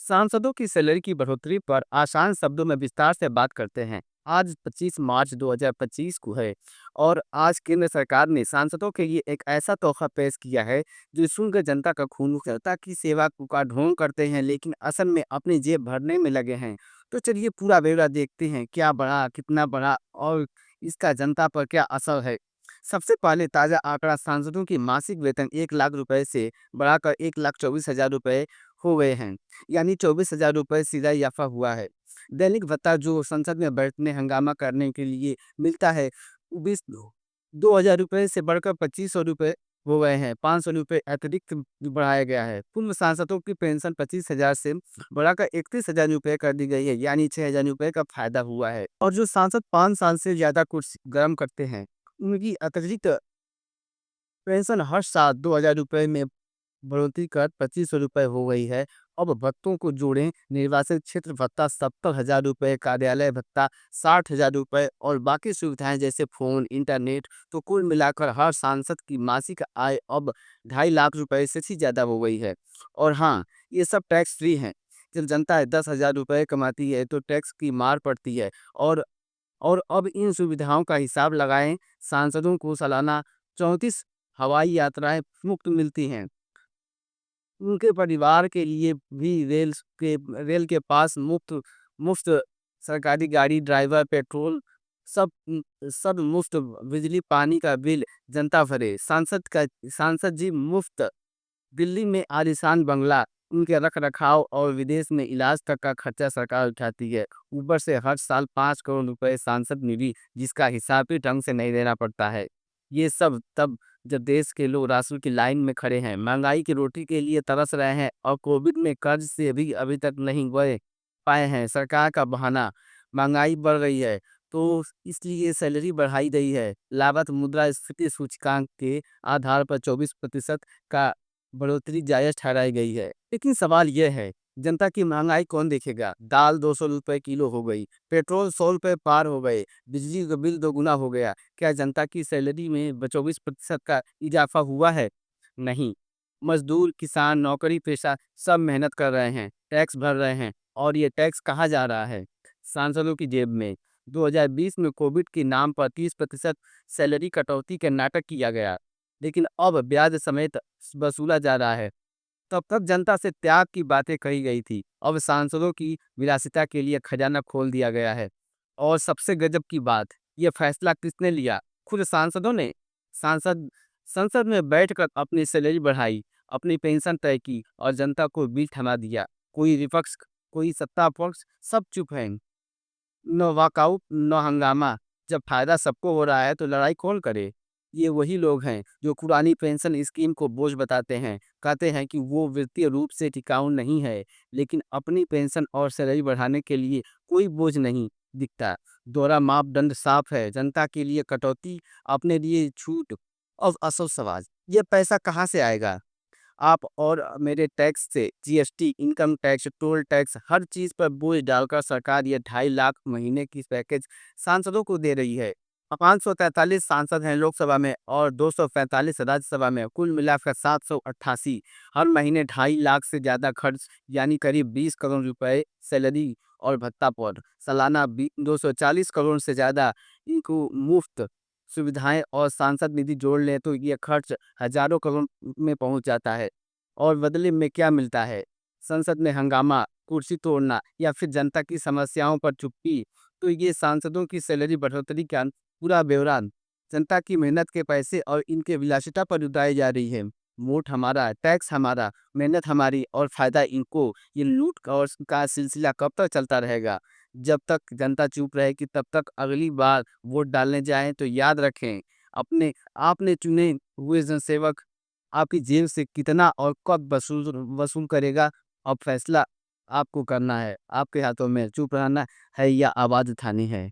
सांसदों की सैलरी की बढ़ोतरी पर आसान शब्दों में विस्तार से बात करते हैं। आज 25 मार्च 2025 को है और आज केंद्र सरकार ने सांसदों के लिए एक ऐसा तोहफा पेश किया है जो सुनकर जनता का खून जनता की सेवा का ढोंग करते हैं, लेकिन असल में अपनी जेब भरने में लगे हैं। तो चलिए पूरा ब्यौरा देखते हैं, क्या बढ़ा, कितना बढ़ा और इसका जनता पर क्या असर है। सबसे पहले ताजा आंकड़ा, सांसदों की मासिक वेतन 1 लाख रुपए से बढ़ाकर 1,24,000 रुपए हो गए हैं, यानी 24,000 रुपये सीधा इजाफा हुआ है। दैनिक भत्ता जो संसद में बैठने हंगामा करने के लिए मिलता है, वो 2,000 रुपये से बढ़कर 2,500 रुपये हो गए हैं। 500 रुपये अतिरिक्त बढ़ाया गया है। पूर्व सांसदों की पेंशन 25,000 से बढ़ाकर 31,000 रुपये कर दी गई है, यानी 6,000 रुपये का फायदा हुआ है। और जो सांसद 5 साल से ज्यादा कुर्सी गर्म करते हैं, उनकी अतिरिक्त पेंशन हर साल 2,000 रुपये में बढ़ोतरी कर 2,500 रुपये हो गई है। अब भत्तों को जोड़ें, निर्वाचन क्षेत्र भत्ता 70,000 रुपये, कार्यालय भत्ता 60,000 रुपये और बाकी सुविधाएं जैसे फोन, इंटरनेट, तो कुल मिलाकर हर सांसद की मासिक आय अब 2.5 लाख रुपये से ज़्यादा हो गई है। और हाँ, ये सब टैक्स फ्री हैं। जब जनता 10,000 रुपये कमाती है तो टैक्स की मार पड़ती है। और अब इन सुविधाओं का हिसाब लगाएं, सांसदों को सालाना 34 हवाई यात्राएं मुफ्त मिलती हैं। उनके परिवार के लिए भी रेल के पास मुफ्त मुफ्त सरकारी गाड़ी, ड्राइवर, पेट्रोल, सब सब मुफ्त। बिजली पानी का बिल जनता भरे। सांसद जी मुफ्त। दिल्ली में आलीशान बंगला, उनके रख रखाव और विदेश में इलाज तक का खर्चा सरकार उठाती है। ऊपर से हर साल 5 करोड़ रुपए सांसद निधि, जिसका हिसाब भी ढंग से नहीं देना पड़ता है। ये सब तब जब देश के लोग राशन की लाइन में खड़े हैं, महंगाई की रोटी के लिए तरस रहे हैं और कोविड में कर्ज से भी अभी तक नहीं बच पाए हैं। सरकार का बहाना, महंगाई बढ़ रही है तो इसलिए सैलरी बढ़ाई गई है। लागत मुद्रास्फीति सूचकांक के आधार पर 24% का बढ़ोतरी जायज ठहराई गई है। लेकिन सवाल यह है, जनता की महंगाई कौन देखेगा? दाल 200 रुपये किलो हो गई, पेट्रोल 100 रुपये पार हो गए, बिजली का बिल दोगुना हो गया। क्या जनता की सैलरी में 24% का इजाफा हुआ है? नहीं। मजदूर, किसान, नौकरी पेशा सब मेहनत कर रहे हैं, टैक्स भर रहे हैं और ये टैक्स कहाँ जा रहा है? सांसदों की जेब में। 2020 में कोविड के नाम पर 30% सैलरी कटौती का नाटक किया गया, लेकिन अब ब्याज समेत वसूला जा रहा है। तब तक जनता से त्याग की बातें कही गई थी, अब सांसदों की विलासिता के लिए खजाना खोल दिया गया है। और सबसे गजब की बात, ये फैसला किसने लिया? खुद सांसदों ने। सांसद संसद में बैठकर अपनी सैलरी बढ़ाई, अपनी पेंशन तय की और जनता को बिल थमा दिया। कोई विपक्ष, कोई सत्ता पक्ष, सब चुप हैं। न वॉकआउट न हंगामा। जब फायदा सबको हो रहा है तो लड़ाई कौन करे? ये वही लोग हैं जो पुरानी पेंशन स्कीम को बोझ बताते हैं, कहते हैं कि वो वित्तीय रूप से टिकाऊ नहीं है, लेकिन अपनी पेंशन और सैलरी बढ़ाने के लिए कोई बोझ नहीं दिखता। दोहरा मापदंड साफ है, जनता के लिए कटौती, अपने लिए छूट। और असल सवाल, ये पैसा कहाँ से आएगा? आप और मेरे टैक्स से। GST, income tax, toll tax, हर चीज पर बोझ डालकर सरकार ये 2.5 लाख महीने की पैकेज सांसदों को दे रही है। 543 सांसद हैं लोकसभा में और 245 राज्यसभा में, कुल मिलाकर 788। हर महीने 2.5 लाख से ज्यादा खर्च, यानी करीब 20 करोड़ रुपए सैलरी और भत्ता पर। सालाना 240 करोड़ से ज्यादा इनको मुफ्त सुविधाएं और सांसद निधि जोड़ लें तो ये खर्च हजारों करोड़ में पहुंच जाता है। और बदले में क्या मिलता है? संसद में हंगामा, कुर्सी तोड़ना या फिर जनता की समस्याओं पर चुप्पी। तो ये सांसदों की सैलरी बढ़ोतरी का पूरा ब्यौरा जनता की मेहनत के पैसे और इनके विलासिता पर उड़ाई जा रही है। वोट हमारा, टैक्स हमारा, मेहनत हमारी और फायदा इनको। ये लूट का सिलसिला कब तक चलता रहेगा? जब तक जनता चुप रहेगी तब तक। अगली बार वोट डालने जाएं तो याद रखें, अपने आपने चुने हुए जनसेवक आपकी जेब से कितना और कब वसूल वसूल करेगा। अब फैसला आपको करना है, आपके हाथों में। चुप रहना है या आवाज उठानी है?